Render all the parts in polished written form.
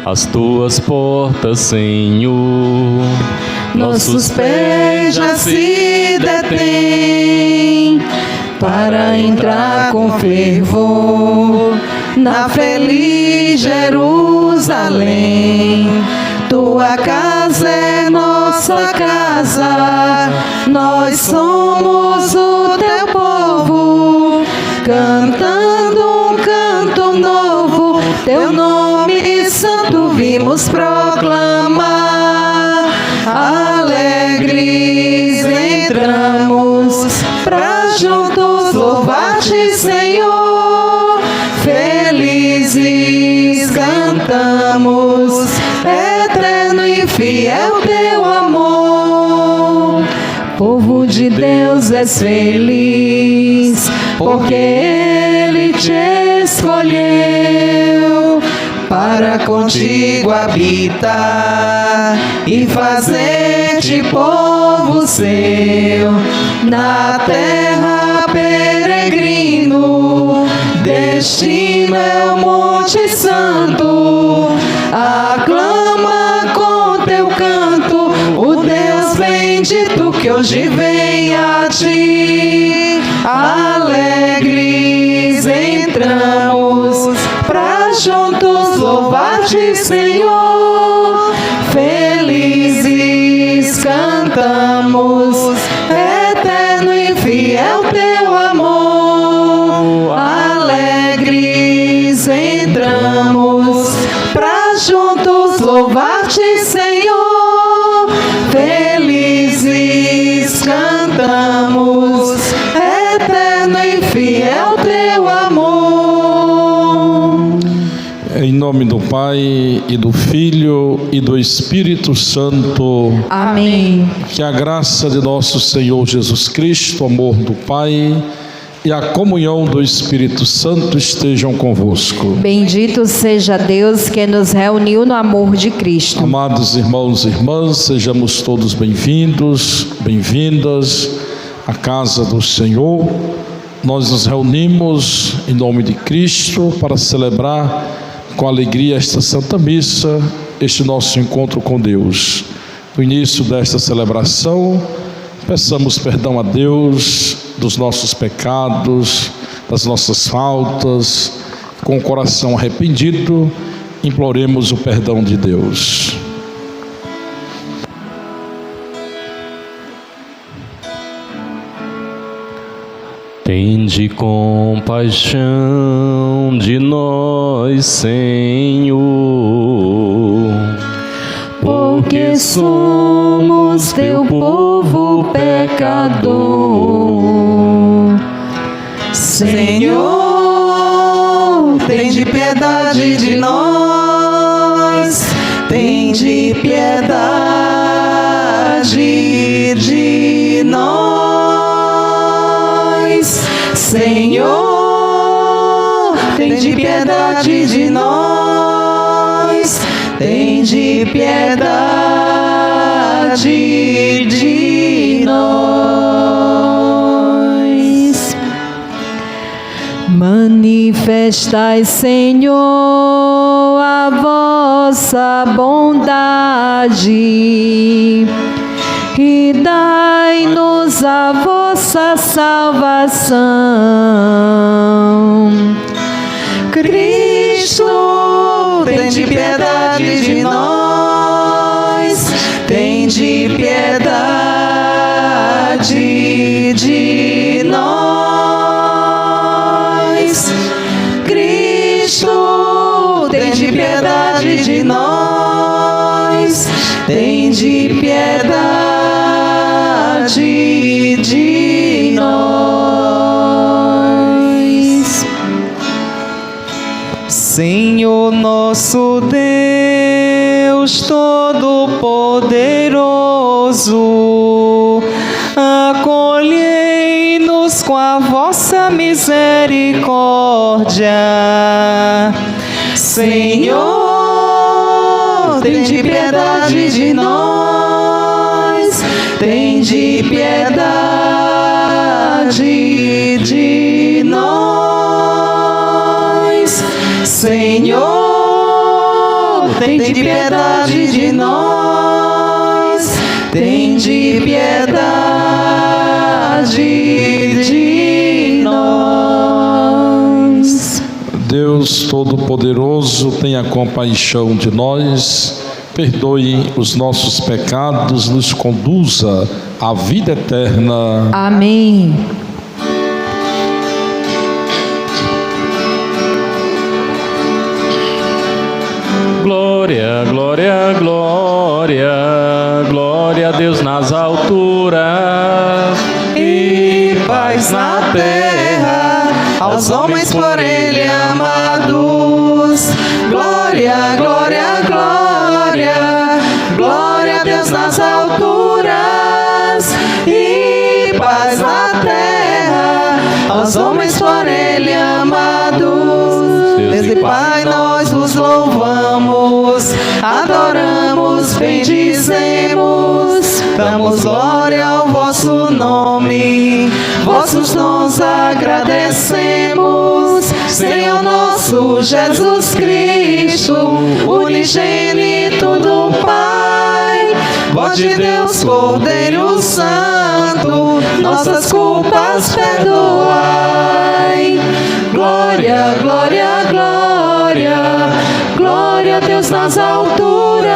as tuas portas, Senhor. Nossos pés já se detêm para entrar com fervor na feliz Jerusalém. Tua casa é nossa casa, nós somos o teu povo, cantando um canto novo, teu nome santo vimos proclamar. Alegres entramos pra juntos louvar-te, Senhor. Felizes cantamos, eterno e fiel teu amor. Povo de Deus és feliz, porque Ele te escolheu para contigo habitar e fazer-te povo seu. Na terra peregrino, destino é o Monte Santo. Aclama com teu canto o Deus bendito que hoje vem a ti. Alegres entramos pra juntos louvar-te, Senhor. Felizes cantamos, eterno e fiel teu amor. Alegres entramos pra juntos louvar-te, Senhor. Felizes cantamos, eterno e fiel teu amor. Em nome do Pai, e do Filho, e do Espírito Santo. Amém. Que a graça de nosso Senhor Jesus Cristo, o amor do Pai e a comunhão do Espírito Santo estejam convosco. Bendito seja Deus que nos reuniu no amor de Cristo. Amados irmãos e irmãs, sejamos todos bem-vindos, bem-vindas à casa do Senhor. Nós nos reunimos em nome de Cristo para celebrar com alegria esta Santa Missa, este nosso encontro com Deus. No início desta celebração, peçamos perdão a Deus dos nossos pecados, das nossas faltas. Com o coração arrependido, imploremos o perdão de Deus. Tende compaixão de nós, Senhor, Porque somos teu povo pecador. Senhor, tende piedade de nós, tende piedade de nós. Senhor, tende piedade de nós, tende piedade de nós. Manifestai, Senhor, a vossa bondade e dai-nos a vossa salvação. Cristo, tende piedade de nós, tende piedade de nós. Cristo, tende piedade de nós, tende piedade de nós. Senhor nosso Deus Todo-Poderoso, acolhei-nos com a vossa misericórdia. Senhor, tende piedade de nós, tende piedade de nós. Senhor, Senhor, tende piedade de nós. Tende piedade de nós. Deus Todo-Poderoso, tenha compaixão de nós, perdoe os nossos pecados, nos conduza à vida eterna. Amém. Glória, glória, glória, glória a Deus nas alturas E paz na terra aos homens por Ele amados. Glória, glória, glória, glória a Deus nas alturas. E paz na terra aos homens por Ele amados. Deus e Pai, nós vos louvamos, adoramos, bendizemos, damos glória ao vosso nome, vossos dons agradecemos. Senhor nosso Jesus Cristo, unigênito do Pai, voz de Deus, Cordeiro Santo, nossas culpas perdoai. Glória, glória, glória, glória a Deus nas alturas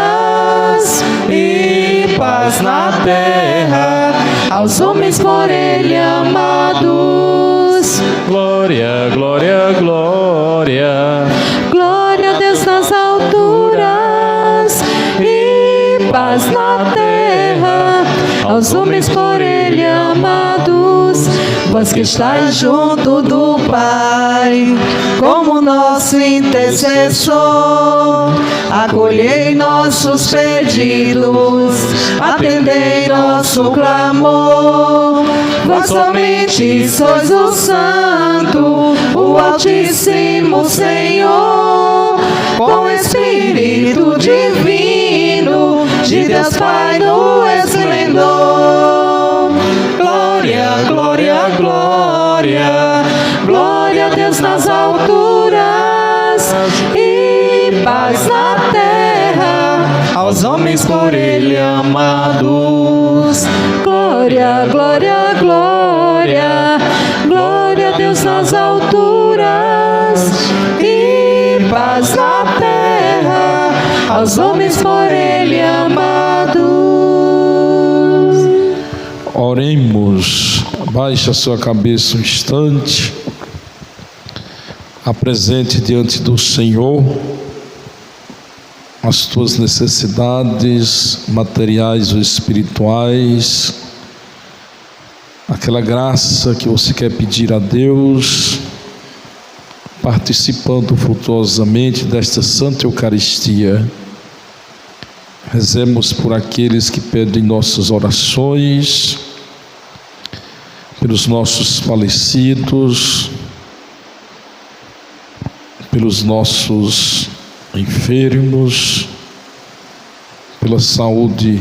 e paz na terra aos homens por Ele amados. Glória, glória, glória, Glória a Deus nas alturas e paz na terra aos homens por Ele amados. Vós que estáis junto do Pai, como nosso intercessor, acolhei nossos pedidos, atendei nosso clamor. Vós somente sois o Santo, o Altíssimo Senhor, com Espírito Divino, de Deus Pai no esplendor. Glória, glória, glória, glória a Deus nas alturas e paz na terra aos homens por Ele amados. Glória, glória, glória, glória a Deus nas alturas e paz na terra aos homens por Ele amados. Oremos, baixe a sua cabeça um instante, apresente diante do Senhor as tuas necessidades materiais ou espirituais, aquela graça que você quer pedir a Deus, participando frutuosamente desta Santa Eucaristia. Rezemos por aqueles que pedem nossas orações, pelos nossos falecidos, pelos nossos enfermos, pela saúde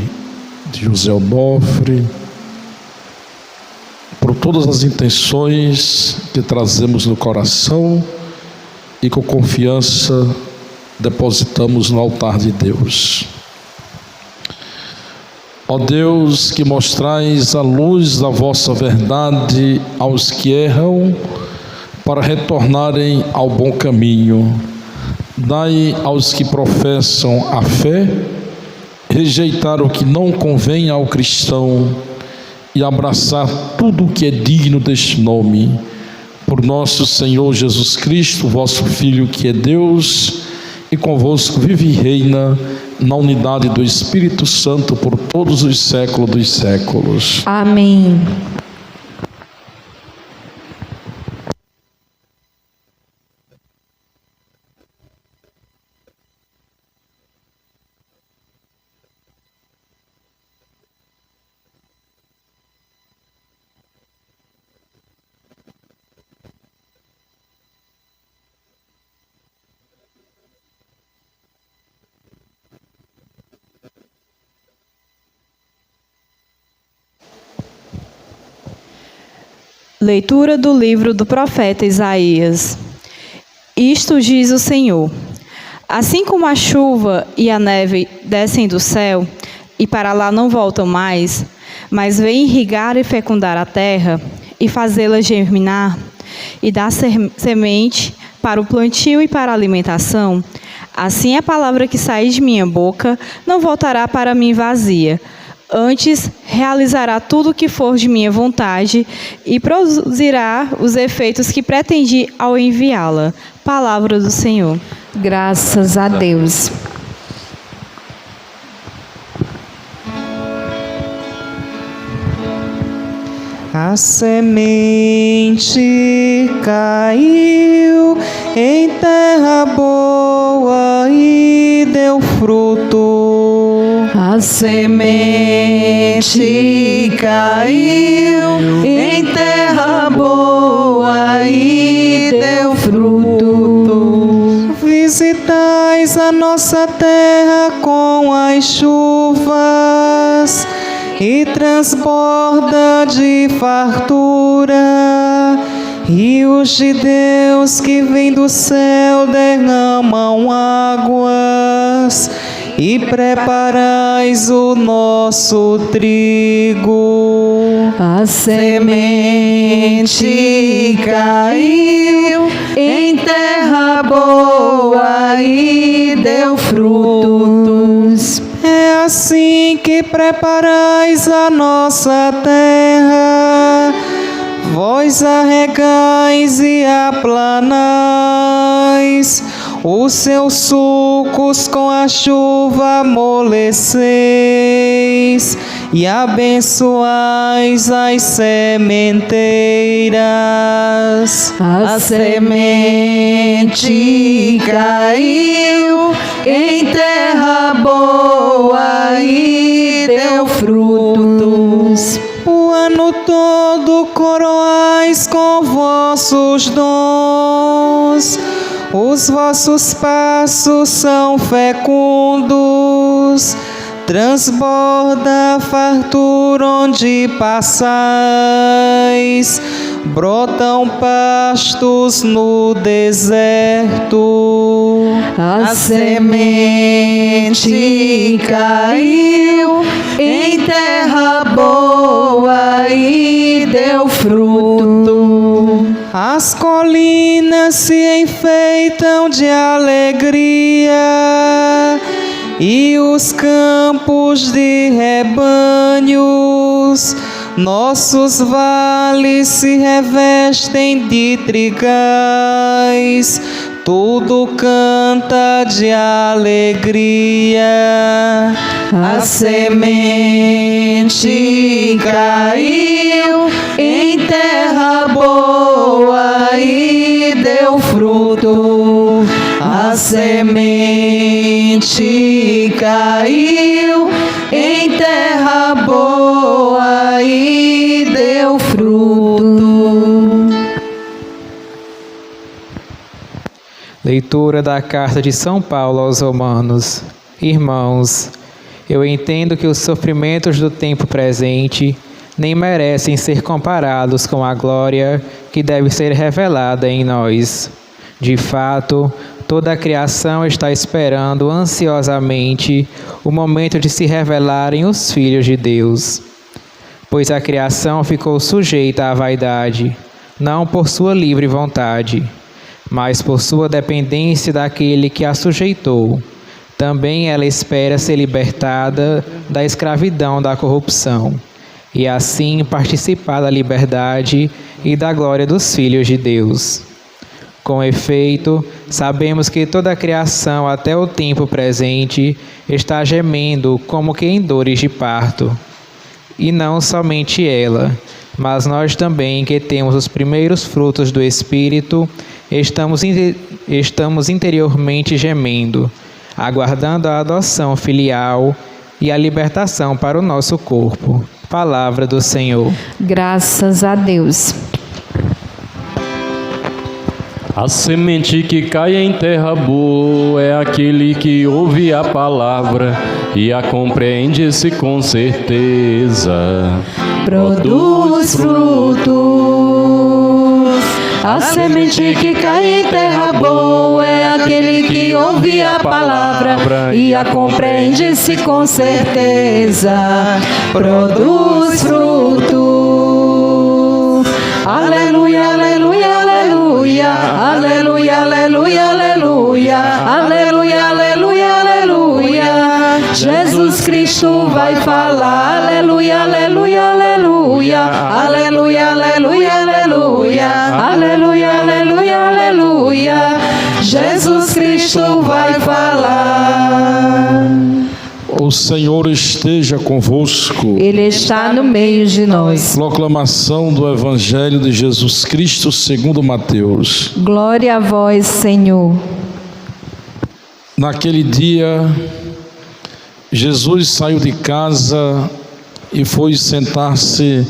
de José Onofre, por todas as intenções que trazemos no coração e com confiança depositamos no altar de Deus. Ó Deus, que mostrais a luz da vossa verdade aos que erram, para retornarem ao bom caminho, dai aos que professam a fé, rejeitar o que não convém ao cristão e abraçar tudo o que é digno deste nome. Por nosso Senhor Jesus Cristo, vosso Filho, que é Deus, e convosco vive e reina na unidade do Espírito Santo por todos os séculos dos séculos. Amém. Leitura do livro do profeta Isaías. Isto diz o Senhor: Assim como a chuva e a neve descem do céu e para lá não voltam mais, mas vêm irrigar e fecundar a terra e fazê-la germinar e dar semente para o plantio e para a alimentação, assim a palavra que sai de minha boca não voltará para mim vazia. Antes, realizará tudo o que for de minha vontade e produzirá os efeitos que pretendi ao enviá-la. Palavra do Senhor. Graças a Deus. A semente caiu em terra boa e deu fruto. A semente caiu em terra boa e deu fruto. Visitais a nossa terra com as chuvas e transborda de fartura. Rios de Deus que vêm do céu derramam águas e preparais o nosso trigo. A semente caiu em terra boa e deu frutos. É assim que preparais a nossa terra, vós a regais e aplanais, os seus sulcos com a chuva amoleceis e abençoais as sementeiras. A semente caiu em terra boa e deu frutos. O ano todo coroais com vossos dons, os vossos passos são fecundos, transborda a fartura onde passais, brotam pastos no deserto. A semente caiu em terra boa e deu fruto. As colinas se enfeitam de alegria e os campos de rebanhos, nossos vales se revestem de trigais, tudo canta de alegria. A semente caiu em terra boa e deu fruto. A semente caiu em terra boa e deu fruto. Leitura da Carta de São Paulo aos Romanos. Irmãos, eu entendo que os sofrimentos do tempo presente nem merecem ser comparados com a glória que deve ser revelada em nós. De fato, toda a criação está esperando ansiosamente o momento de se revelarem os filhos de Deus. Pois a criação ficou sujeita à vaidade, não por sua livre vontade, mas por sua dependência daquele que a sujeitou. Também ela espera ser libertada da escravidão da corrupção, e assim participar da liberdade e da glória dos filhos de Deus. Com efeito, sabemos que toda a criação até o tempo presente está gemendo como que em dores de parto. E não somente ela, mas nós também que temos os primeiros frutos do Espírito, estamos interiormente gemendo, aguardando a adoção filial e a libertação para o nosso corpo. Palavra do Senhor. Graças a Deus. A semente que cai em terra boa é aquele que ouve a palavra e a compreende-se com certeza. Produz frutos. A semente que cai em terra boa é aquele que ouve ouve a palavra e a compreende-se com certeza, produz fruto. Aleluia, aleluia, aleluia, aleluia, aleluia, aleluia, aleluia, aleluia, aleluia. Jesus Cristo vai falar, aleluia, aleluia, aleluia, aleluia, aleluia, aleluia, aleluia, aleluia, aleluia. Jesus Cristo vai falar. O Senhor esteja convosco. Ele está no meio de nós. Proclamação do Evangelho de Jesus Cristo segundo Mateus. Glória a vós, Senhor. Naquele dia, Jesus saiu de casa e foi sentar-se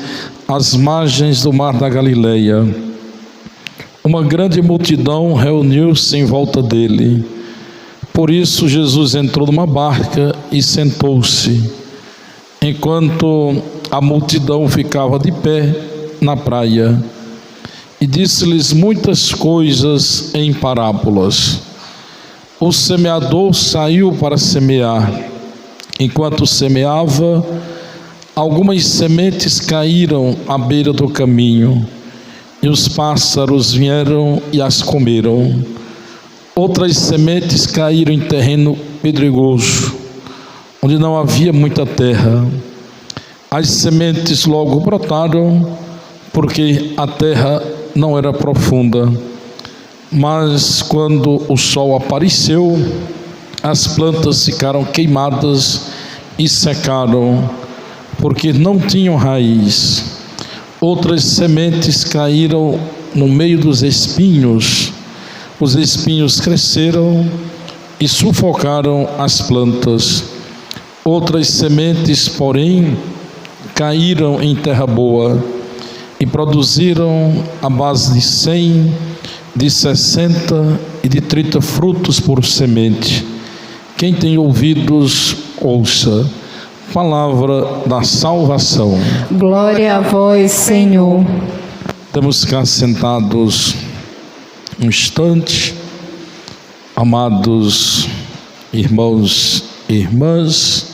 às margens do mar da Galileia. Uma grande multidão reuniu-se em volta dele. Por isso Jesus entrou numa barca e sentou-se, enquanto a multidão ficava de pé na praia, e disse-lhes muitas coisas em parábolas. O semeador saiu para semear. Enquanto semeava, algumas sementes caíram à beira do caminho, e os pássaros vieram e as comeram. Outras sementes caíram em terreno pedregoso, onde não havia muita terra. As sementes logo brotaram, porque a terra não era profunda. Mas quando o sol apareceu, as plantas ficaram queimadas e secaram, porque não tinham raiz. Outras sementes caíram no meio dos espinhos. Os espinhos cresceram e sufocaram as plantas. Outras sementes, porém, caíram em terra boa e produziram a base de 100, de 60 e de 30 frutos por semente. Quem tem ouvidos, ouça. Palavra da salvação. Glória a vós, Senhor. Estamos cá sentados um instante, amados irmãos e irmãs,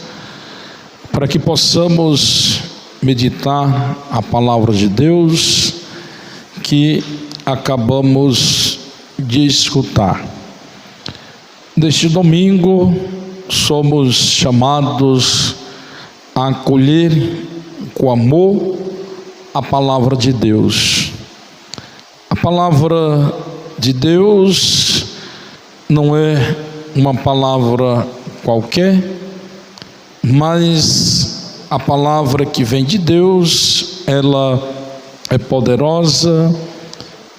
para que possamos meditar a palavra de Deus que acabamos de escutar. Neste domingo, somos chamados a acolher com amor a palavra de Deus. A palavra de Deus não é uma palavra qualquer, mas a palavra que vem de Deus, ela é poderosa,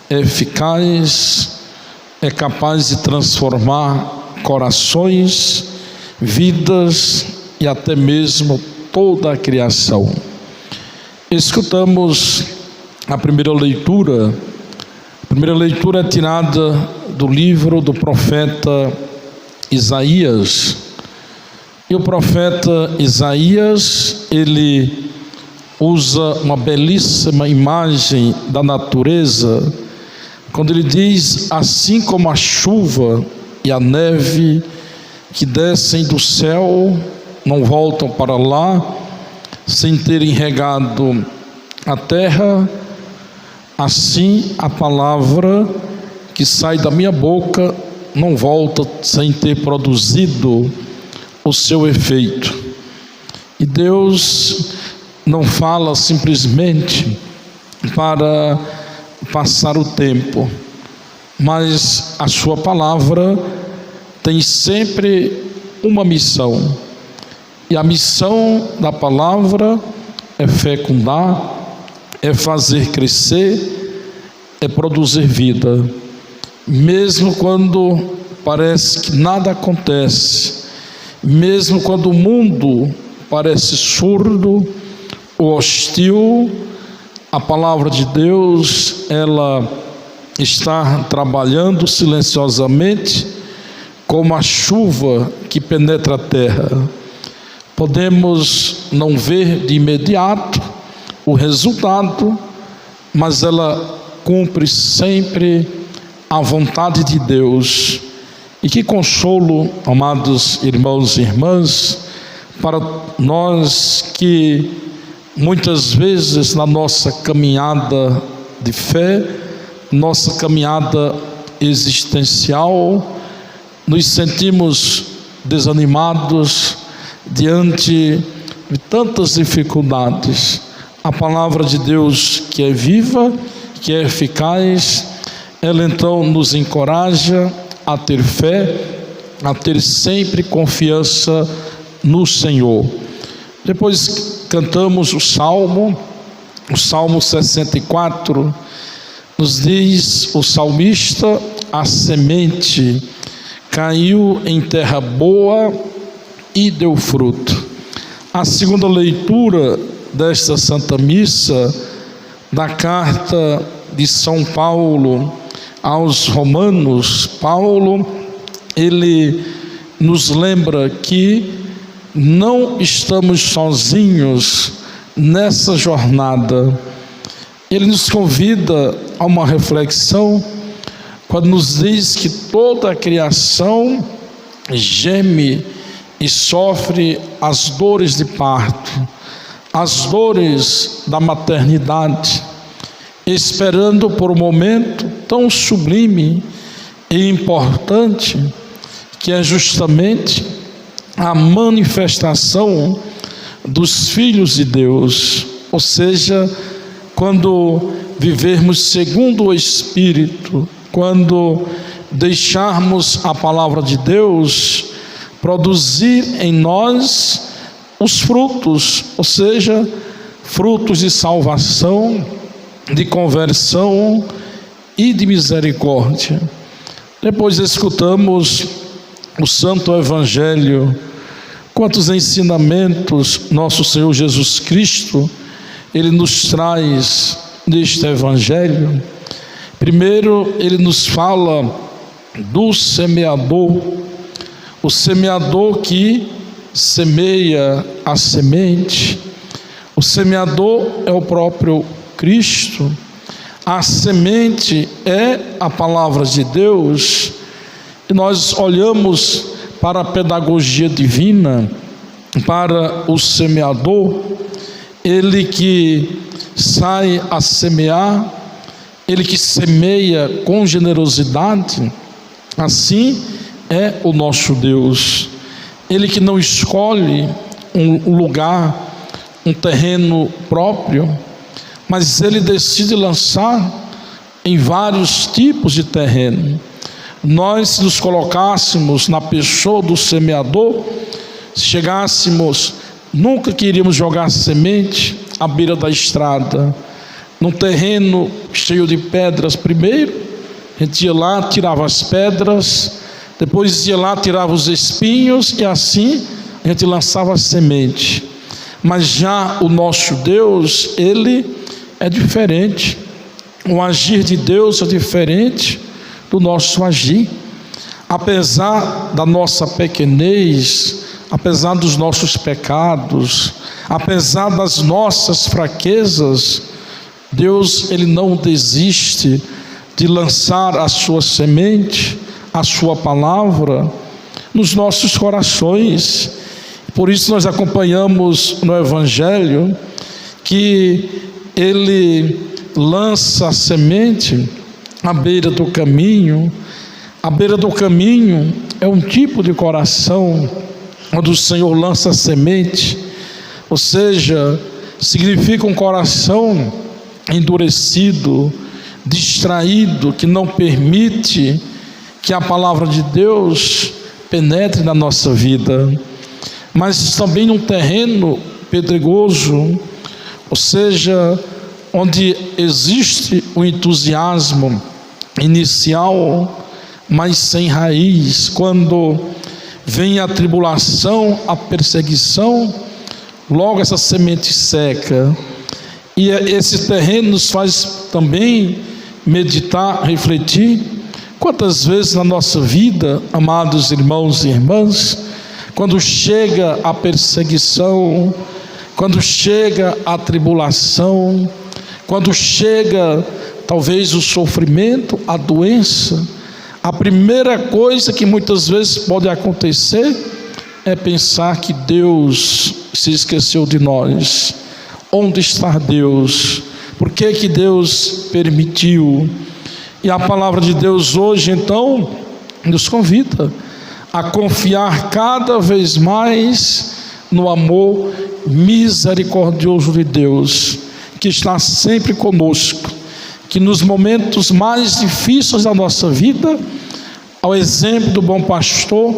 é eficaz, é capaz de transformar corações, vidas e até mesmo toda a criação. Escutamos a primeira leitura. A primeira leitura é tirada do livro do profeta Isaías. E o profeta Isaías, ele usa uma belíssima imagem da natureza, quando ele diz: assim como a chuva e a neve que descem do céu, não voltam para lá sem terem regado a terra, assim a palavra que sai da minha boca não volta sem ter produzido o seu efeito. E Deus não fala simplesmente para passar o tempo, mas a sua palavra tem sempre uma missão. E a missão da palavra é fecundar, é fazer crescer, é produzir vida. Mesmo quando parece que nada acontece, mesmo quando o mundo parece surdo ou hostil, a palavra de Deus, ela está trabalhando silenciosamente como a chuva que penetra a terra. Podemos não ver de imediato o resultado, mas ela cumpre sempre a vontade de Deus. E que consolo, amados irmãos e irmãs, para nós que muitas vezes na nossa caminhada de fé, nossa caminhada existencial, nos sentimos desanimados diante de tantas dificuldades. A palavra de Deus, que é viva, que é eficaz, ela então nos encoraja a ter fé, a ter sempre confiança no Senhor. Depois cantamos o Salmo 64, nos diz o salmista: a semente caiu em terra boa e deu fruto. A segunda leitura desta Santa Missa, da carta de São Paulo aos Romanos, Paulo, ele nos lembra que não estamos sozinhos nessa jornada. Ele nos convida a uma reflexão quando nos diz que toda a criação geme e sofre as dores de parto, as dores da maternidade, esperando por um momento tão sublime e importante, que é justamente a manifestação dos filhos de Deus. Ou seja, quando vivermos segundo o Espírito, quando deixarmos a palavra de Deus produzir em nós os frutos, ou seja, frutos de salvação, de conversão e de misericórdia. Depois escutamos o Santo Evangelho. Quantos ensinamentos nosso Senhor Jesus Cristo Ele nos traz neste Evangelho. Primeiro, Ele nos fala do semeador, o semeador que semeia a semente. O semeador é o próprio Cristo. A semente é a palavra de Deus. E nós olhamos para a pedagogia divina, para o semeador, ele que sai a semear, ele que semeia com generosidade. Assim é o nosso Deus. Ele que não escolhe um lugar, um terreno próprio, mas ele decide lançar em vários tipos de terreno. Nós, se nos colocássemos na pessoa do semeador, se chegássemos, nunca queríamos jogar semente à beira da estrada, num terreno cheio de pedras. Primeiro, a gente ia lá, tirava as pedras, depois ia lá, tirava os espinhos, e assim a gente lançava a semente. Mas já o nosso Deus, Ele é diferente. O agir de Deus é diferente do nosso agir. Apesar da nossa pequenez, apesar dos nossos pecados, apesar das nossas fraquezas, Deus, Ele não desiste de lançar a sua semente, a sua palavra nos nossos corações. Por isso nós acompanhamos no Evangelho que Ele lança a semente à beira do caminho. À beira do caminho é um tipo de coração onde o Senhor lança a semente, ou seja, significa um coração endurecido, distraído, que não permite que a palavra de Deus penetre na nossa vida. Mas também num terreno pedregoso, ou seja, onde existe o entusiasmo inicial, mas sem raiz. Quando vem a tribulação, a perseguição, logo essa semente seca. E esse terreno nos faz também meditar, refletir. Quantas vezes na nossa vida, amados irmãos e irmãs, quando chega a perseguição, quando chega a tribulação, quando chega talvez o sofrimento, a doença, a primeira coisa que muitas vezes pode acontecer é pensar que Deus se esqueceu de nós. Onde está Deus? Por que Deus permitiu? E a palavra de Deus hoje, então, nos convida a confiar cada vez mais no amor misericordioso de Deus, que está sempre conosco, que nos momentos mais difíceis da nossa vida, ao exemplo do bom pastor,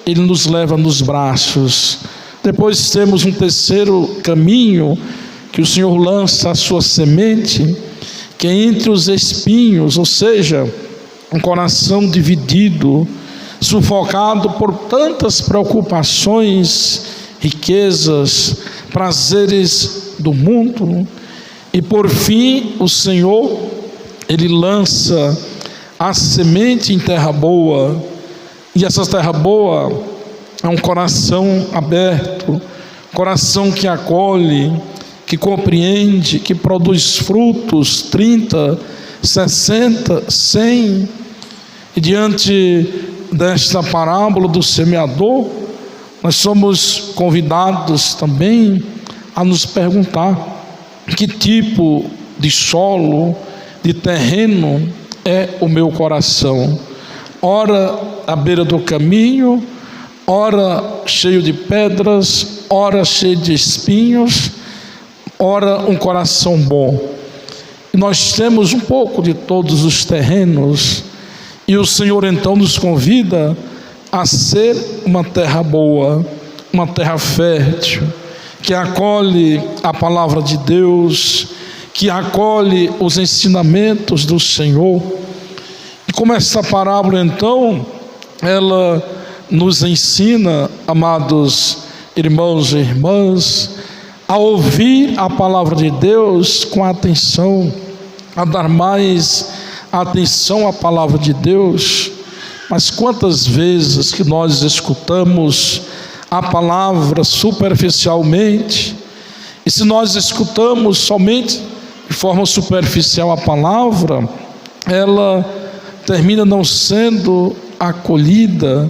ele nos leva nos braços. Depois temos um terceiro caminho, que o Senhor lança a sua semente, que é entre os espinhos, ou seja, um coração dividido, sufocado por tantas preocupações, riquezas, prazeres do mundo. E por fim, o Senhor, ele lança a semente em terra boa, e essa terra boa é um coração aberto, coração que acolhe, que compreende, que produz frutos 30, 60, 100. E diante desta parábola do semeador, nós somos convidados também a nos perguntar que tipo de solo, de terreno é o meu coração. Ora à beira do caminho, ora cheio de pedras, ora cheio de espinhos, ora um coração bom. E nós temos um pouco de todos os terrenos, e o Senhor então nos convida a ser uma terra boa, uma terra fértil, que acolhe a palavra de Deus, que acolhe os ensinamentos do Senhor. E como essa parábola então, ela nos ensina, amados irmãos e irmãs, a ouvir a palavra de Deus com atenção, a dar mais atenção à palavra de Deus. Mas quantas vezes que nós escutamos a palavra superficialmente, e se nós escutamos somente de forma superficial a palavra, ela termina não sendo acolhida.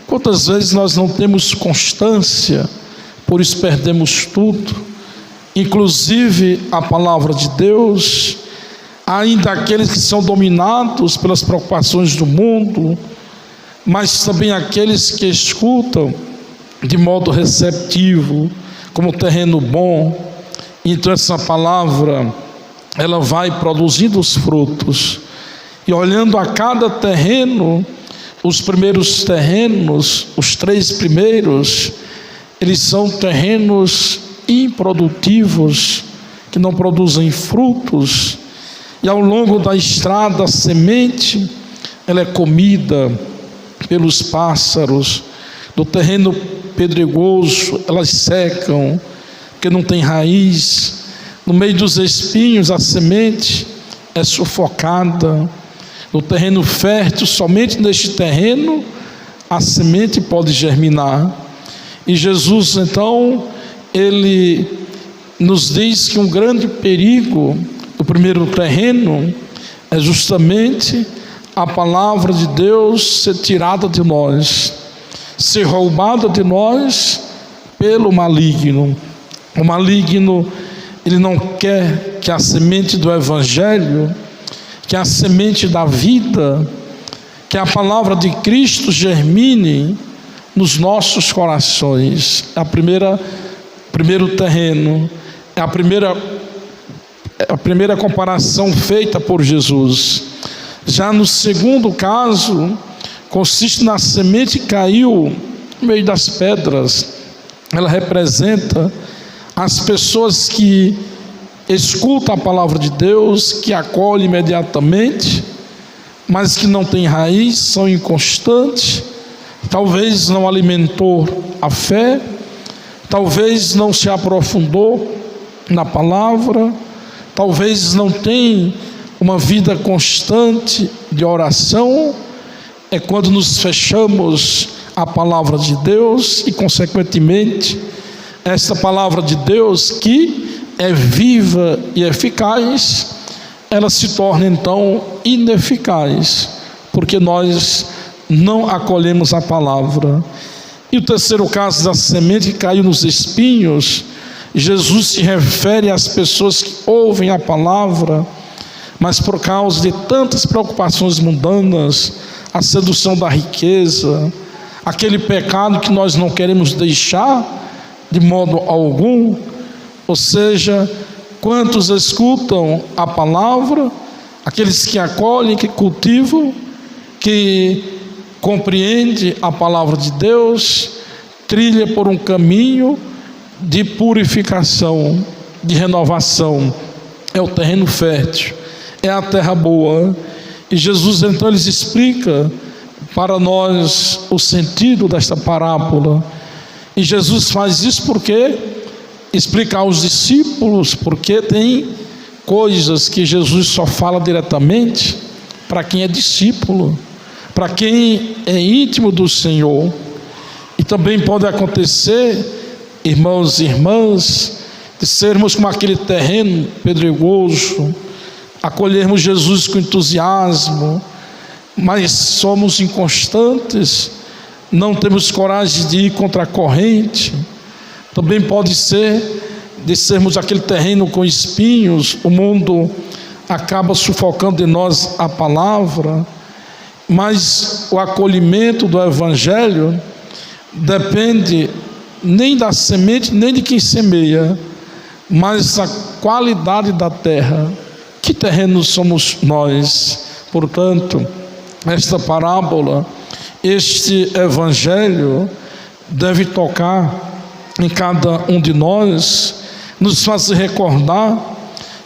Quantas vezes nós não temos constância, por isso perdemos tudo, inclusive a palavra de Deus. Ainda aqueles que são dominados pelas preocupações do mundo, mas também aqueles que escutam de modo receptivo, como terreno bom. Então essa palavra, ela vai produzindo os frutos, e olhando a cada terreno, os primeiros terrenos, os 3 primeiros, eles são terrenos improdutivos, que não produzem frutos, e ao longo da estrada a semente, ela é comida pelos pássaros. Do terreno pedregoso, elas secam, porque não tem raiz. No meio dos espinhos, a semente é sufocada. No terreno fértil, somente neste terreno, a semente pode germinar. E Jesus, então, ele nos diz que um grande perigo do primeiro terreno é justamente a palavra de Deus ser tirada de nós, ser roubada de nós pelo maligno. O maligno, ele não quer que a semente do Evangelho, que a semente da vida, que a palavra de Cristo germine nos nossos corações. Primeiro terreno, é a primeira comparação feita por Jesus. Já no segundo caso, consiste na semente que caiu no meio das pedras. Ela representa as pessoas que escutam a palavra de Deus, que acolhem imediatamente, mas que não têm raiz, são inconstantes, talvez não alimentou a fé, talvez não se aprofundou na palavra, talvez não tem uma vida constante de oração. É quando nos fechamos à palavra de Deus e, consequentemente, essa palavra de Deus, que é viva e eficaz, ela se torna então ineficaz, porque nós não acolhemos a palavra. E o terceiro caso da semente que caiu nos espinhos, Jesus se refere às pessoas que ouvem a palavra, mas por causa de tantas preocupações mundanas, a sedução da riqueza, aquele pecado que nós não queremos deixar de modo algum, ou seja, quantos escutam a palavra, aqueles que acolhem, que cultivam, que compreendem a palavra de Deus, trilha por um caminho de purificação, de renovação. É o terreno fértil, é a terra boa. E Jesus então ele explica para nós o sentido desta parábola. E Jesus faz isso porque explicar aos discípulos, porque tem coisas que Jesus só fala diretamente para quem é discípulo, para quem é íntimo do Senhor. E também pode acontecer, irmãos e irmãs, de sermos como aquele terreno pedregoso, acolhermos Jesus com entusiasmo, mas somos inconstantes, não temos coragem de ir contra a corrente. Também pode ser de sermos aquele terreno com espinhos, o mundo acaba sufocando em nós a palavra, mas o acolhimento do Evangelho depende nem da semente, nem de quem semeia, mas da qualidade da terra. Que terreno somos nós? Portanto, esta parábola, este Evangelho deve tocar em cada um de nós, nos fazer recordar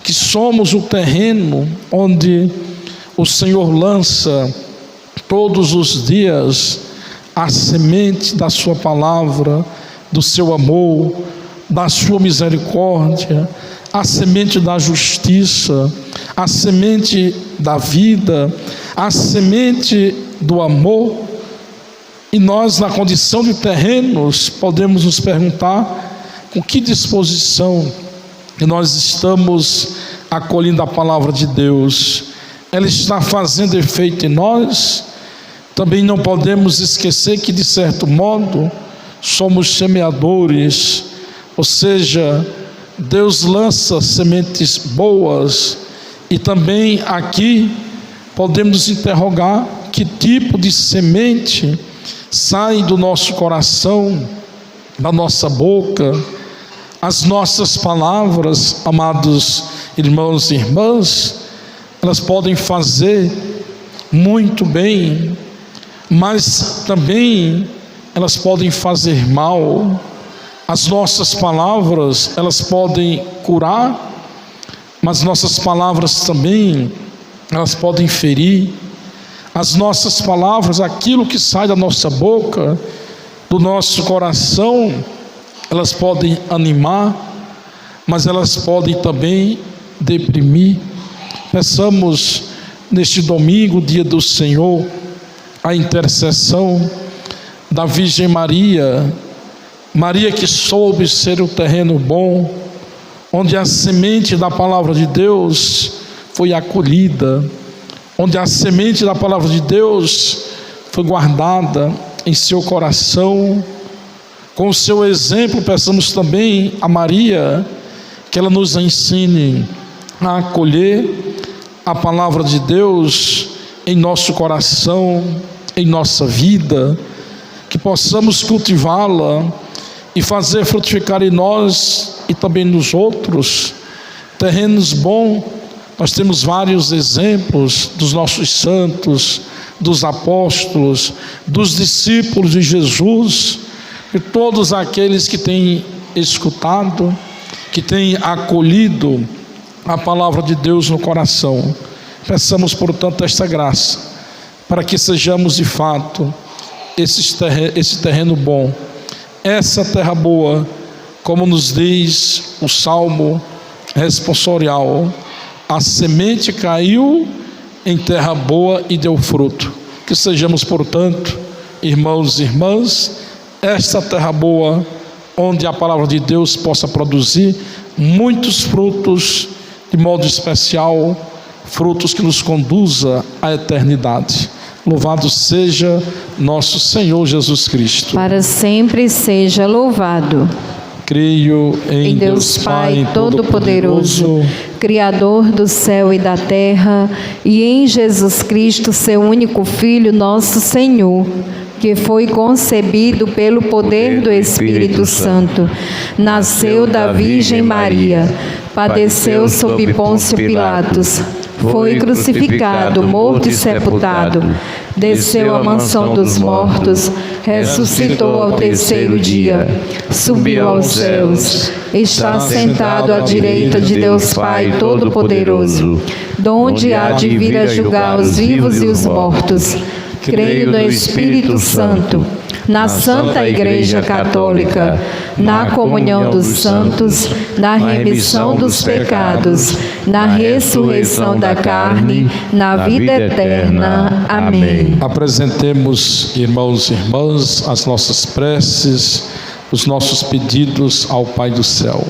que somos o terreno onde o Senhor lança todos os dias a semente da sua palavra, do seu amor, da sua misericórdia, a semente da justiça, a semente da vida, a semente do amor. E nós, na condição de terrenos, podemos nos perguntar com que disposição nós estamos acolhendo a palavra de Deus. Ela está fazendo efeito em nós? Também não podemos esquecer que, de certo modo, somos semeadores, ou seja, Deus lança sementes boas. E também aqui podemos nos interrogar que tipo de semente sai do nosso coração, da nossa boca. As nossas palavras, amados irmãos e irmãs, elas podem fazer muito bem, mas também elas podem fazer mal. As nossas palavras, elas podem curar, mas nossas palavras também, elas podem ferir. As nossas palavras, aquilo que sai da nossa boca, do nosso coração, elas podem animar, mas elas podem também deprimir. Peçamos neste domingo, dia do Senhor, a intercessão da Virgem Maria, Maria que soube ser o terreno bom, onde a semente da palavra de Deus foi acolhida, onde a semente da palavra de Deus foi guardada em seu coração. Com o seu exemplo, peçamos também a Maria que ela nos ensine a acolher a palavra de Deus em nosso coração, em nossa vida, que possamos cultivá-la e fazer frutificar em nós e também nos outros terrenos bons. Nós temos vários exemplos dos nossos santos, dos apóstolos, dos discípulos de Jesus, e todos aqueles que têm escutado, que têm acolhido a palavra de Deus no coração. Peçamos, portanto, esta graça, para que sejamos de fato esse terreno bom, essa terra boa, como nos diz o Salmo responsorial: a semente caiu em terra boa e deu fruto. Que sejamos, portanto, irmãos e irmãs, esta terra boa, onde a palavra de Deus possa produzir muitos frutos, de modo especial, frutos que nos conduza à eternidade. Louvado seja nosso Senhor Jesus Cristo. Para sempre seja louvado. Creio em Deus Pai Todo-Poderoso, Criador do céu e da terra, e em Jesus Cristo, seu único Filho, nosso Senhor, que foi concebido pelo poder do Espírito Santo, nasceu da Virgem Maria, padeceu sob Pôncio Pilatos, foi crucificado, morto e sepultado, desceu à mansão dos mortos, ressuscitou ao terceiro dia, subiu aos céus, está sentado à direita de Deus Pai Todo-Poderoso, donde há de vir a julgar os vivos e os mortos. Creio no Espírito Santo, na Santa Igreja Católica, na comunhão dos santos, na remissão dos pecados, na ressurreição da carne, na vida eterna. Amém. Apresentemos, irmãos e irmãs, as nossas preces, os nossos pedidos ao Pai do céu.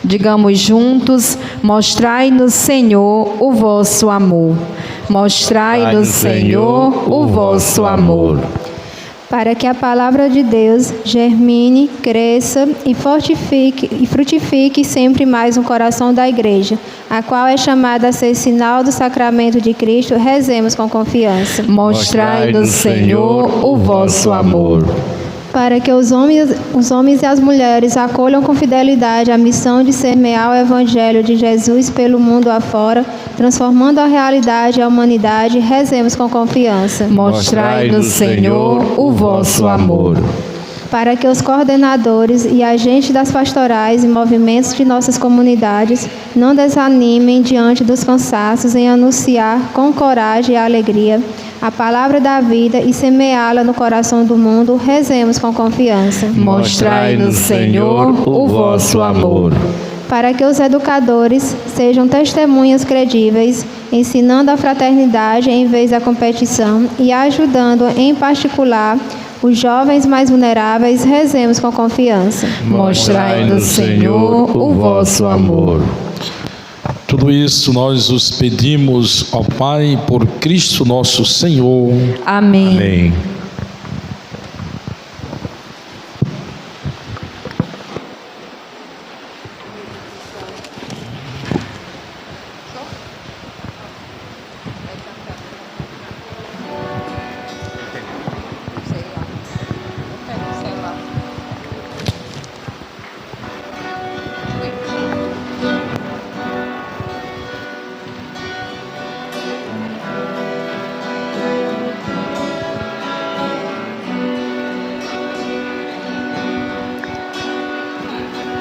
Digamos juntos: mostrai-nos, Senhor, o vosso amor. Mostrai-nos, Senhor, o vosso amor. Para que a palavra de Deus germine, cresça e fortifique e frutifique sempre mais no coração da Igreja, a qual é chamada a ser sinal do sacramento de Cristo, rezemos com confiança. Mostrai-nos, Senhor, o vosso amor. Para que os homens e as mulheres acolham com fidelidade a missão de semear o Evangelho de Jesus pelo mundo afora, transformando a realidade e a humanidade, rezemos com confiança. Mostrai-nos, Senhor, o vosso amor. Para que os coordenadores e agentes das pastorais e movimentos de nossas comunidades não desanimem diante dos cansaços em anunciar com coragem e alegria a palavra da vida e semeá-la no coração do mundo, rezemos com confiança. Mostrai-nos, Senhor, o vosso amor. Para que os educadores sejam testemunhas credíveis, ensinando a fraternidade em vez da competição e ajudando, em particular, os jovens mais vulneráveis, rezemos com confiança. Mostrai-nos, Senhor, o vosso amor. Tudo isso nós os pedimos ao Pai por Cristo nosso Senhor. Amém. Amém.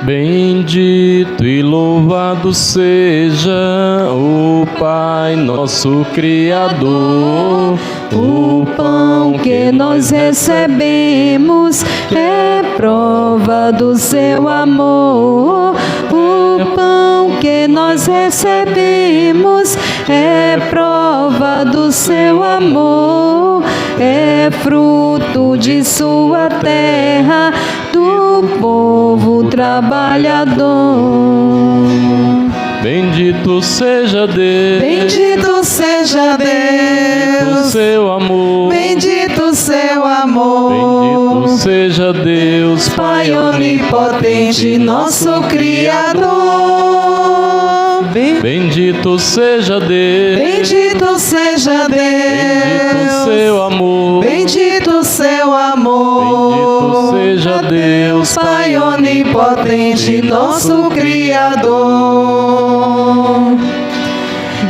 Bendito e louvado seja o Pai nosso Criador. O pão que nós recebemos é prova do seu amor. O pão que nós recebemos é prova do seu amor. É fruto de sua terra, do povo trabalhador. Bendito seja Deus. Bendito seja Bendito Deus. seu amor. Bendito seu amor. Bendito seja Deus, Pai onipotente, nosso Criador. Bendito seja Deus. Bendito seja Bendito Deus. seu amor. Bendito seu amor. Bendito seja Deus, Pai onipotente, nosso Criador.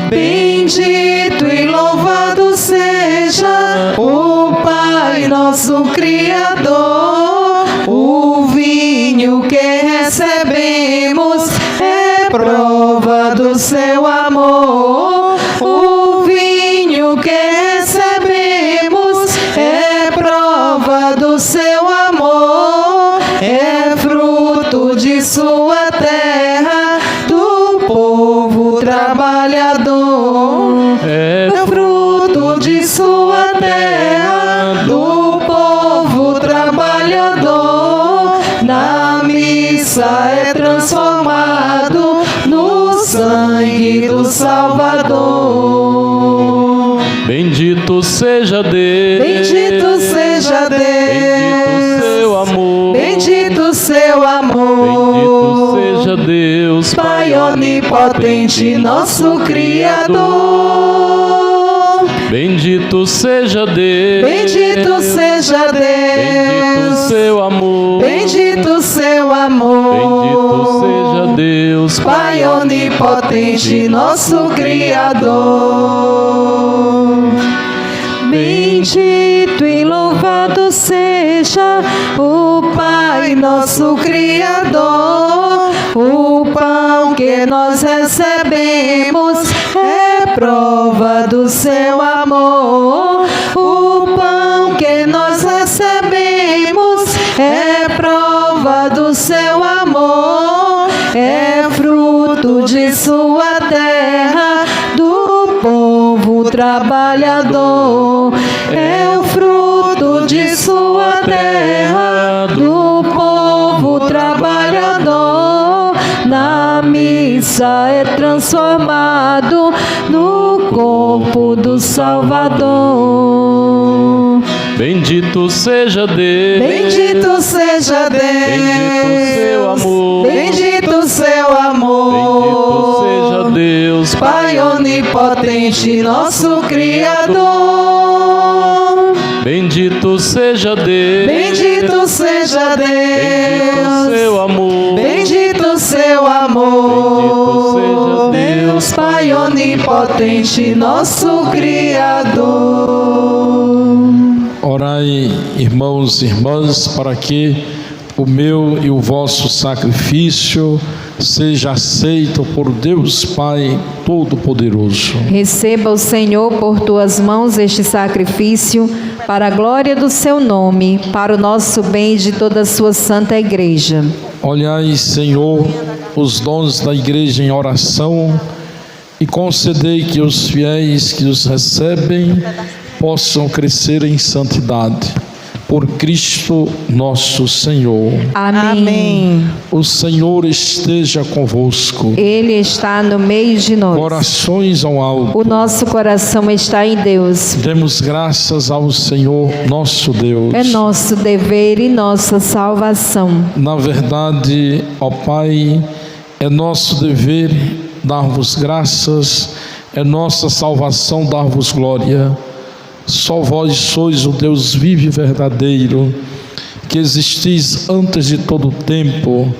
Bendito e louvado seja o Pai nosso Criador. O vinho que recebemos é prova do seu amor. O vinho que recebemos é prova do seu amor. É fruto de sua terra, do povo trabalhador. É fruto de sua terra, do povo trabalhador. Na missa é transformado no sangue do Salvador. Bendito Bendito seja Deus. Bendito seja Deus. Bendito seu amor. Bendito seu amor. Bendito seja Deus, Pai onipotente, nosso Criador. Bendito seja Deus. Bendito seja Deus. Bendito seu amor. Bendito seu amor. Bendito seja Deus, Pai onipotente, nosso Criador. Bendito e louvado seja o Pai Nosso Criador, o pão que nós recebemos é prova do seu amor. O pão que nós recebemos é prova do seu amor. É fruto de sua terra, do povo trabalhador. É o fruto de sua terra, do povo trabalhador. Na missa é transformado no corpo do Salvador. bendito seja Deus. Bendito seja Deus. Bendito seu amor. Bendito seu amor. Bendito seja Deus, Pai onipotente, nosso Criador. Bendito seja Deus. Bendito seja Deus. Bendito seu amor. Bendito seu amor. Bendito seja Deus, Pai onipotente, nosso Criador. Orai, irmãos e irmãs, para que o meu e o vosso sacrifício seja aceito por Deus Pai Todo-Poderoso. Receba o Senhor por tuas mãos este sacrifício, para a glória do seu nome, para o nosso bem e de toda a sua santa igreja. Olhai, Senhor, os dons da igreja em oração e concedei que os fiéis que os recebem possam crescer em santidade. Por Cristo nosso Senhor. Amém. O Senhor esteja convosco. Ele está no meio de nós. Corações ao alto. O nosso coração está em Deus. Demos graças ao Senhor nosso Deus. É nosso dever e nossa salvação. Na verdade, ó Pai, é nosso dever dar-vos graças, é nossa salvação dar-vos glória. Só vós sois o Deus vivo e verdadeiro, que existis antes de todo o tempo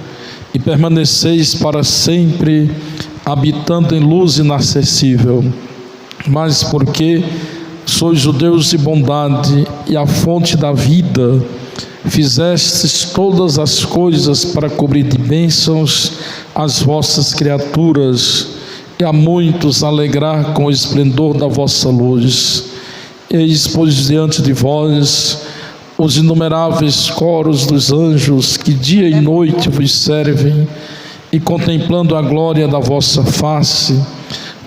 e permaneceis para sempre, habitando em luz inacessível. Mas porque sois o Deus de bondade e a fonte da vida, fizestes todas as coisas para cobrir de bênçãos as vossas criaturas e a muitos alegrar com o esplendor da vossa luz. Eis, pois, diante de vós os inumeráveis coros dos anjos que dia e noite vos servem e, contemplando a glória da vossa face,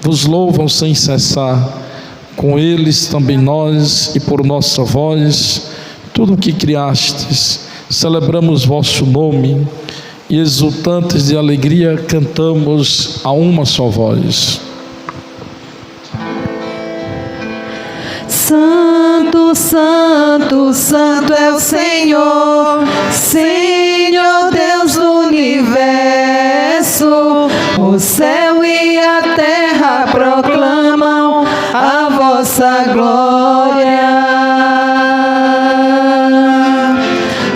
vos louvam sem cessar. Com eles também nós, e por nossa voz, tudo o que criastes, celebramos vosso nome e, exultantes de alegria, cantamos a uma só voz. Santo, santo, santo é o Senhor, Senhor Deus do universo. O céu e a terra proclamam a vossa glória.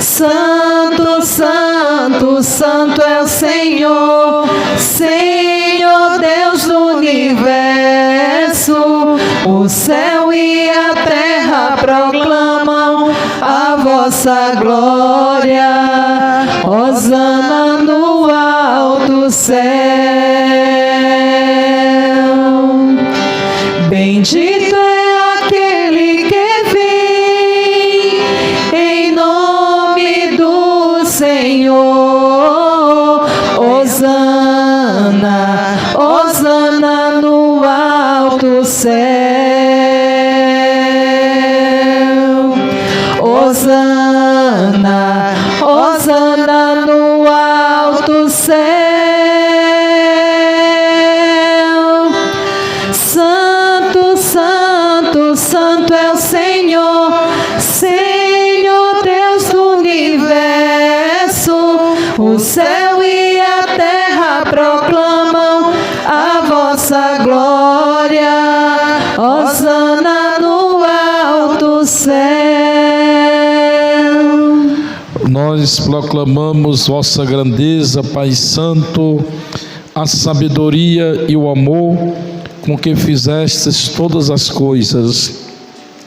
Santo, santo, santo é o Senhor, Senhor Deus do universo. O céu e a terra proclamam a vossa glória. Hosana no alto céu. Bendito é aquele que vem em nome do Senhor. Hosana, hosana no alto céu. Hosana, hosana no alto céu. Santo, santo, santo Nós proclamamos vossa grandeza, Pai Santo, a sabedoria e o amor com que fizestes todas as coisas.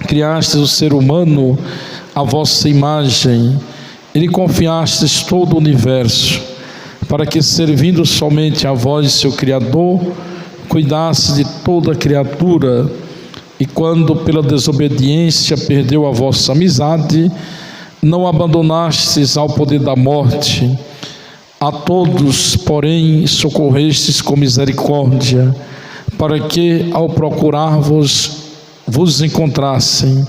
Criastes o ser humano à vossa imagem e lhe confiastes todo o universo, para que, servindo somente a vós, seu Criador, cuidasse de toda a criatura. E quando pela desobediência perdeu a vossa amizade, não abandonastes ao poder da morte. A todos, porém, socorrestes com misericórdia, para que, ao procurar-vos, vos encontrassem.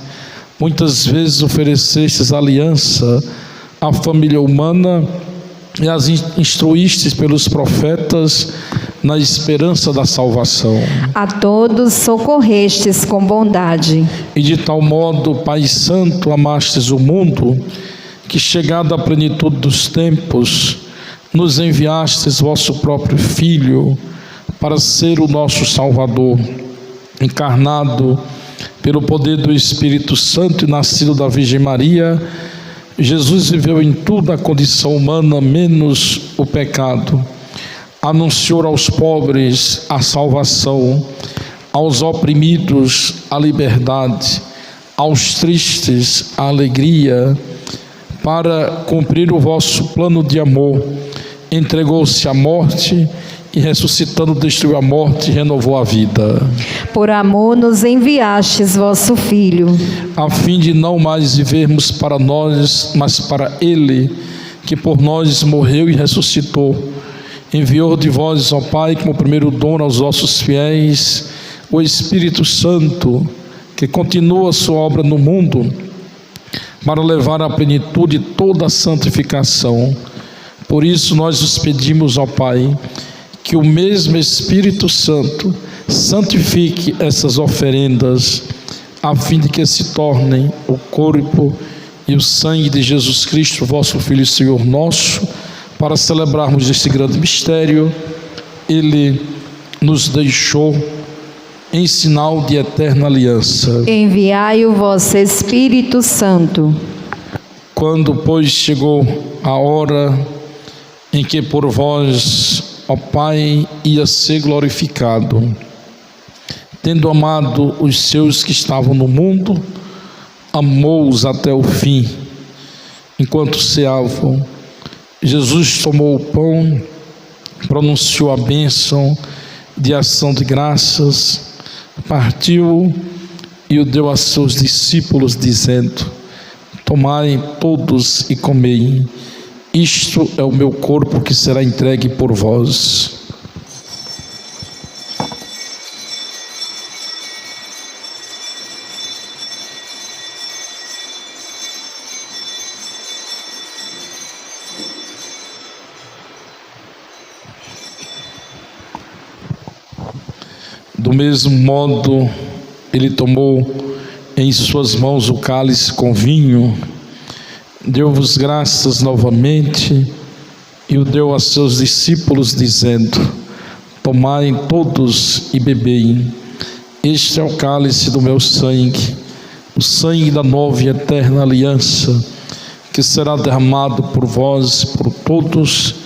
Muitas vezes oferecestes aliança à família humana e as instruístes pelos profetas na esperança da salvação. A todos socorrestes com bondade. E de tal modo, Pai Santo, amastes o mundo, que, chegada à plenitude dos tempos, nos enviastes vosso próprio Filho para ser o nosso Salvador. Encarnado pelo poder do Espírito Santo e nascido da Virgem Maria, Jesus viveu em tudo a condição humana, menos o pecado. Anunciou aos pobres a salvação, aos oprimidos a liberdade, aos tristes a alegria. Para cumprir o vosso plano de amor, entregou-se à morte e, ressuscitando, destruiu a morte e renovou a vida. Por amor nos enviastes vosso Filho, a fim de não mais vivermos para nós, mas para Ele, que por nós morreu e ressuscitou. Enviou de vós, ó Pai, como primeiro dom aos vossos fiéis, o Espírito Santo, que continua a sua obra no mundo, para levar à plenitude toda a santificação. Por isso nós os pedimos, ó Pai, que o mesmo Espírito Santo santifique essas oferendas, a fim de que se tornem o corpo e o sangue de Jesus Cristo, vosso Filho e Senhor nosso, para celebrarmos este grande mistério. Ele nos deixou em sinal de eterna aliança. Enviai o vosso Espírito Santo. Quando, pois, chegou a hora em que por vós, ó Pai, ia ser glorificado, tendo amado os seus que estavam no mundo, amou-os até o fim. Enquanto ceavam, Jesus tomou o pão, pronunciou a bênção de ação de graças, partiu e o deu a seus discípulos, dizendo: tomai todos e comei, isto é o meu corpo que será entregue por vós. Do mesmo modo, ele tomou em suas mãos o cálice com vinho, deu-vos graças novamente e o deu a seus discípulos, dizendo: tomai todos e bebei, este é o cálice do meu sangue, o sangue da nova e eterna aliança, que será derramado por vós e por todos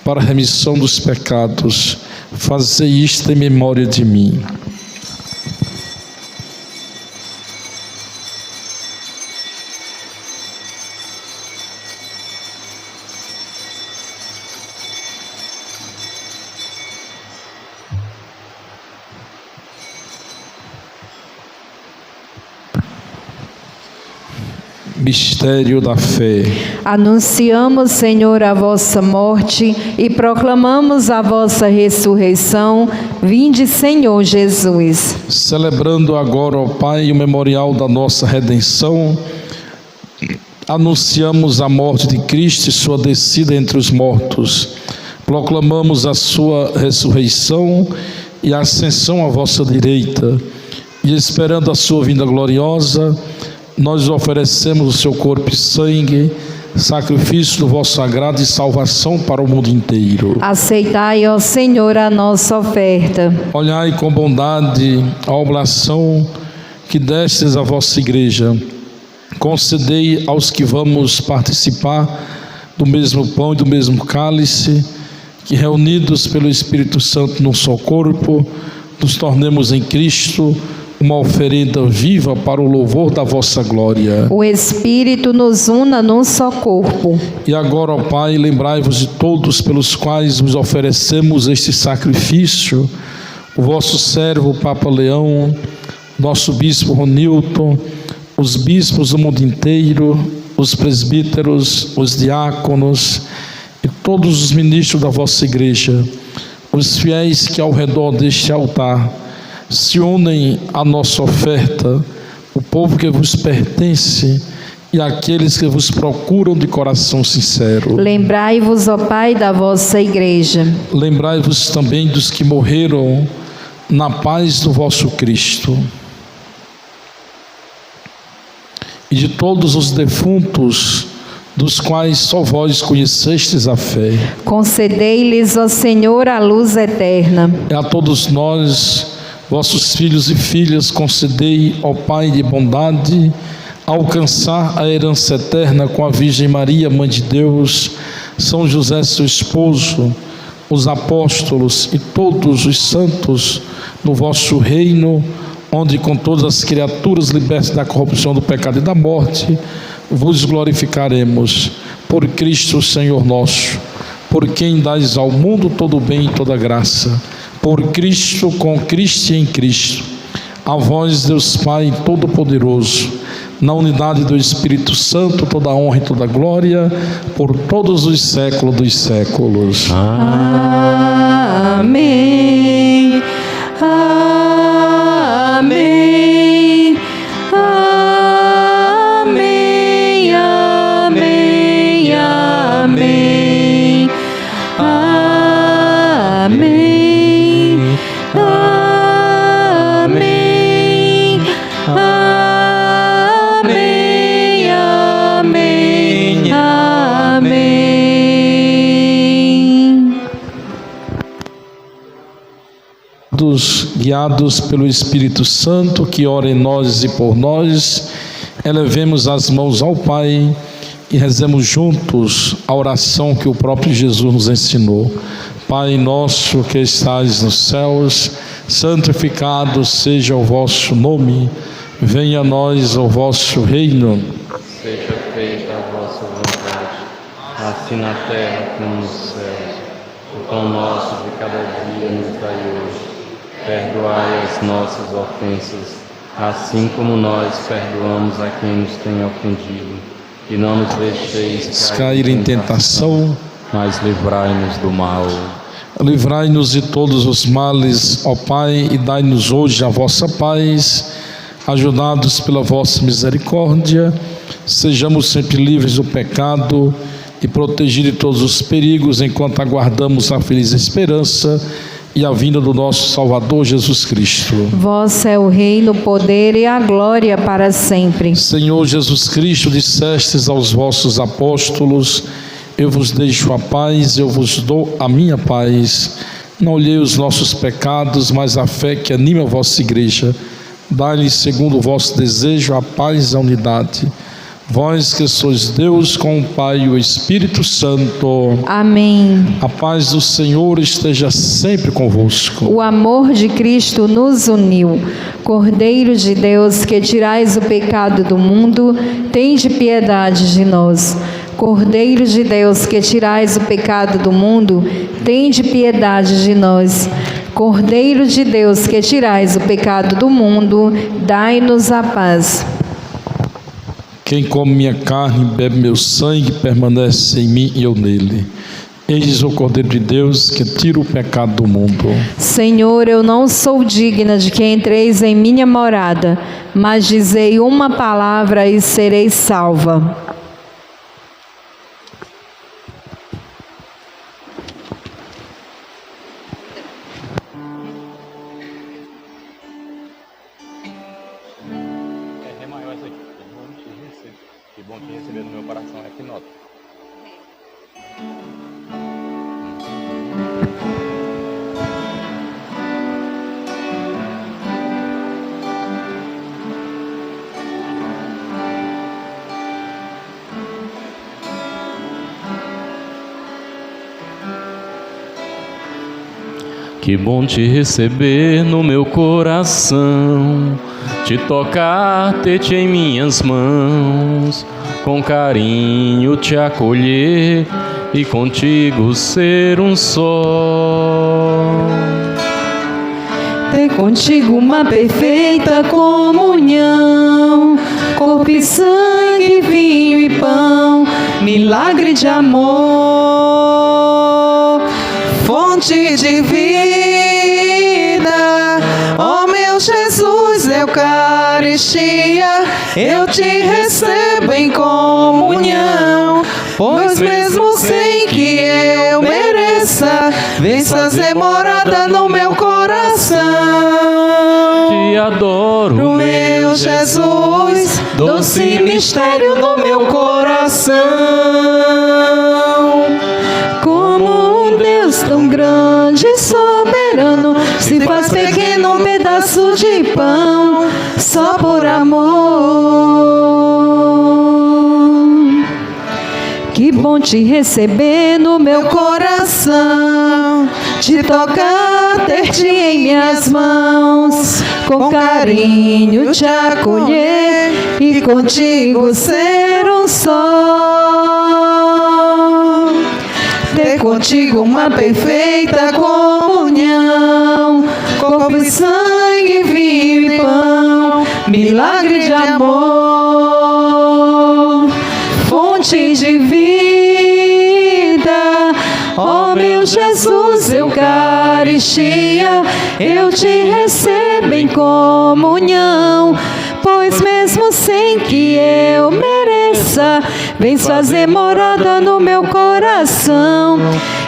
para a remissão dos pecados. Fazei isto em memória de mim. Mistério da fé. Anunciamos, Senhor, a vossa morte e proclamamos a vossa ressurreição. Vinde, Senhor Jesus. Celebrando agora, ó Pai, o memorial da nossa redenção, anunciamos a morte de Cristo e sua descida entre os mortos. Proclamamos a sua ressurreição e a ascensão à vossa direita. E esperando a sua vinda gloriosa, nós oferecemos o seu corpo e sangue, sacrifício do vosso sagrado e salvação para o mundo inteiro. Aceitai, ó Senhor, a nossa oferta. Olhai com bondade a oblação que destes à vossa igreja. Concedei aos que vamos participar do mesmo pão e do mesmo cálice, que reunidos pelo Espírito Santo num só corpo, nos tornemos em Cristo uma oferenda viva para o louvor da vossa glória. O Espírito nos una num só corpo. E agora, ó Pai, lembrai-vos de todos pelos quais vos oferecemos este sacrifício, o vosso servo Papa Leão, nosso bispo Ronilton, os bispos do mundo inteiro, os presbíteros, os diáconos e todos os ministros da vossa igreja, os fiéis que ao redor deste altar se unem à nossa oferta, o povo que vos pertence e aqueles que vos procuram de coração sincero. Lembrai-vos, ó Pai, da vossa igreja. Lembrai-vos também dos que morreram na paz do vosso Cristo e de todos os defuntos, dos quais só vós conhecestes a fé. Concedei-lhes, ó Senhor, a luz eterna. E a todos nós, vossos filhos e filhas, concedei, ó Pai de bondade, alcançar a herança eterna com a Virgem Maria, Mãe de Deus, São José, seu esposo, os apóstolos e todos os santos no vosso reino, onde com todas as criaturas libertas da corrupção do pecado e da morte, vos glorificaremos. Por Cristo Senhor nosso, por quem dais ao mundo todo o bem e toda a graça, por Cristo, com Cristo e em Cristo, a vós, Deus Pai Todo-Poderoso, na unidade do Espírito Santo, toda a honra e toda a glória, por todos os séculos dos séculos. Amém. Amém. Amém. Amém. Amém. Amém. Amém. Amém. Amém. Amém. Guiados pelo Espírito Santo, que ora em nós e por nós, elevemos as mãos ao Pai e rezemos juntos a oração que o próprio Jesus nos ensinou. Pai nosso que estais nos céus, santificado seja o vosso nome, venha a nós o vosso reino. Seja feita a vossa vontade, assim na terra como nos céus. O pão nosso de cada dia nos dai hoje. Perdoai as nossas ofensas, assim como nós perdoamos a quem nos tem ofendido. E não nos deixeis cair em tentação, mas livrai-nos do mal. Livrai-nos de todos os males, ó Pai, e dai-nos hoje a vossa paz. Ajudados pela vossa misericórdia, sejamos sempre livres do pecado e protegidos de todos os perigos, enquanto aguardamos a feliz esperança e a vinda do nosso Salvador Jesus Cristo. Vosso é o reino, o poder e a glória para sempre. Senhor Jesus Cristo, dissestes aos vossos apóstolos: eu vos deixo a paz, eu vos dou a minha paz. Não olhei os nossos pecados, mas a fé que anima a vossa igreja. Dai-lhes, segundo o vosso desejo, a paz e a unidade. Vós que sois Deus com o Pai e o Espírito Santo. Amém. A paz do Senhor esteja sempre convosco. O amor de Cristo nos uniu. Cordeiro de Deus, que tirais o pecado do mundo, tende piedade de nós. Cordeiro de Deus, que tirais o pecado do mundo, tende piedade de nós. Cordeiro de Deus, que tirais o pecado do mundo, dai-nos a paz. Quem come minha carne e bebe meu sangue permanece em mim e eu nele. Eis o Cordeiro de Deus que tira o pecado do mundo. Senhor, eu não sou digna de que entreis em minha morada, mas dizei uma palavra e serei salva. Que bom te receber no meu coração, é que nota. Que bom te receber no meu coração, te tocar, ter-te em minhas mãos, com carinho te acolher e contigo ser um só. Ter contigo uma perfeita comunhão, corpo e sangue, vinho e pão, milagre de amor, fonte de vida. Ó meu Jesus, Eucaristia, eu te recebo em comunhão, pois mesmo sem que eu mereça, vem fazer morada no meu coração. Te adoro, Meu Jesus, doce mistério no meu coração. Como um Deus tão grande e soberano se faz pequeno um pedaço de pão só por amor. Que bom te receber no meu coração, te tocar, ter-te em minhas mãos, com carinho te acolher e contigo ser um só. Ter contigo uma perfeita comunhão, corpo e sangue, vinho e pão, milagre de amor, fonte de vida. Ó meu Jesus, Eucaristia, eu te recebo em comunhão, pois mesmo sem que eu mereça, vens fazer morada no meu coração.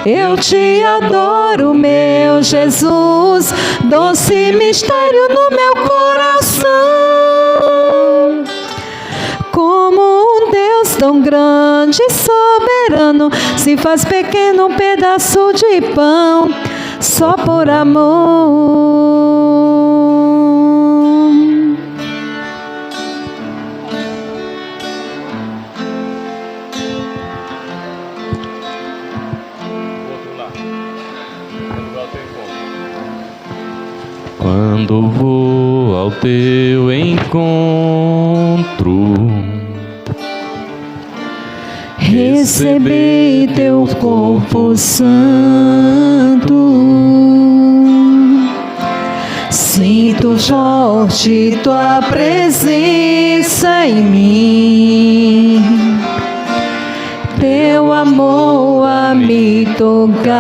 Eu te adoro, meu Jesus, doce mistério no meu coração. Como um Deus tão grande e soberano se faz pequeno um pedaço de pão só por amor. Quando vou ao teu encontro, receber teu corpo santo, sinto forte tua presença em mim, teu amor a me tocar.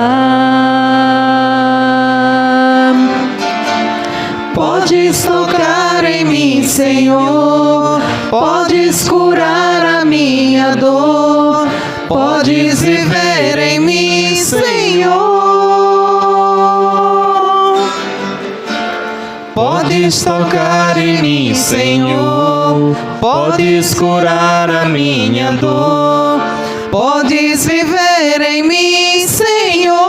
Podes tocar em mim, Senhor, podes curar a minha dor, podes viver em mim, Senhor. Podes tocar em mim, Senhor, podes curar a minha dor, podes viver em mim, Senhor.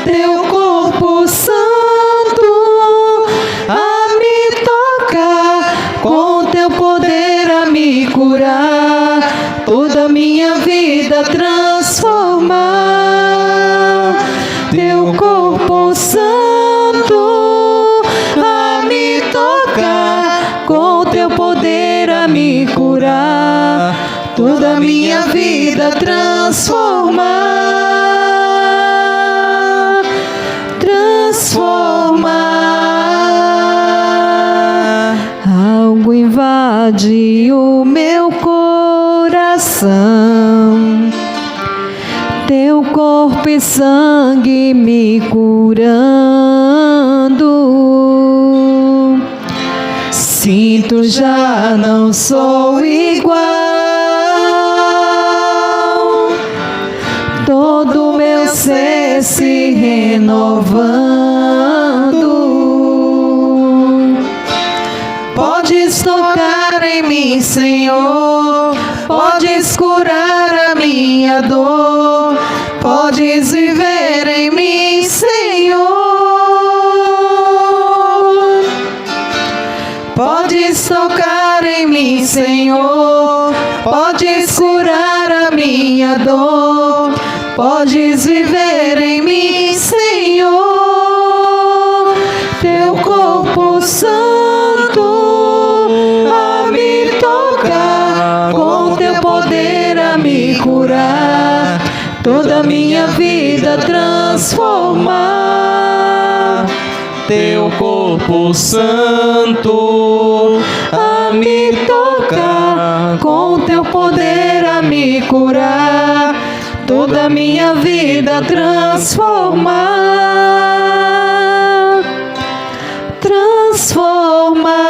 Teu corpo santo a me tocar, com teu poder a me curar, toda minha vida transformar. Teu corpo santo a me tocar, com teu poder a me curar, toda minha vida transformar. Transformar. Algo invade o meu coração, teu corpo e sangue me curando. Sinto já não sou igual, todo meu ser se renovando. Podes tocar em mim, Senhor, podes curar a minha dor, podes viver em mim, Senhor. Podes tocar em mim, Senhor, podes curar a minha dor, podes viver em mim, Senhor. corpo santo a me tocar, com teu poder a me curar, toda minha vida transformar. Teu corpo santo a me tocar, com teu poder a me curar, toda minha vida transformar, transformar.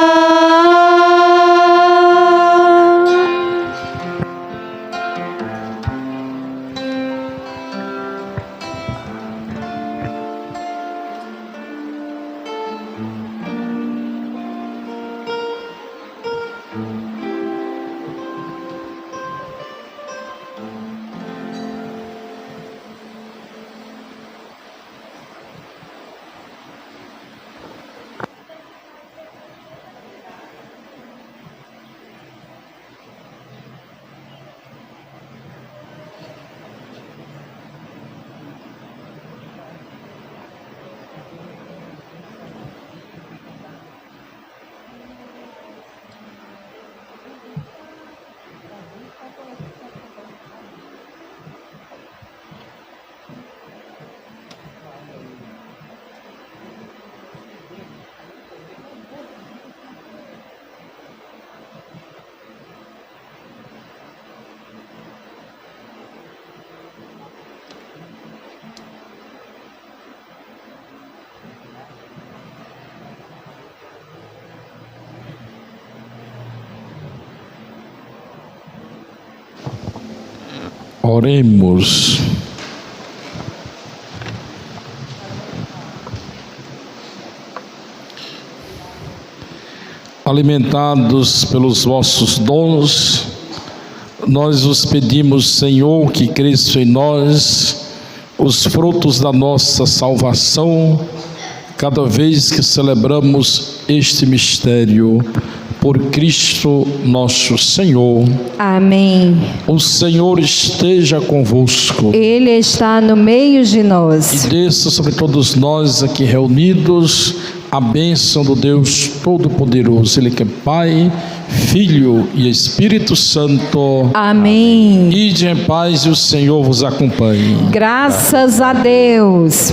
Oremos. Alimentados pelos vossos dons, nós vos pedimos, Senhor, que cresça em nós os frutos da nossa salvação, cada vez que celebramos este mistério. Por Cristo nosso Senhor. Amém. O Senhor esteja convosco. Ele está no meio de nós. E desça sobre todos nós aqui reunidos a bênção do Deus Todo-Poderoso. Ele que é Pai, Filho e Espírito Santo. Amém. Ide em paz e o Senhor vos acompanhe. Graças a Deus.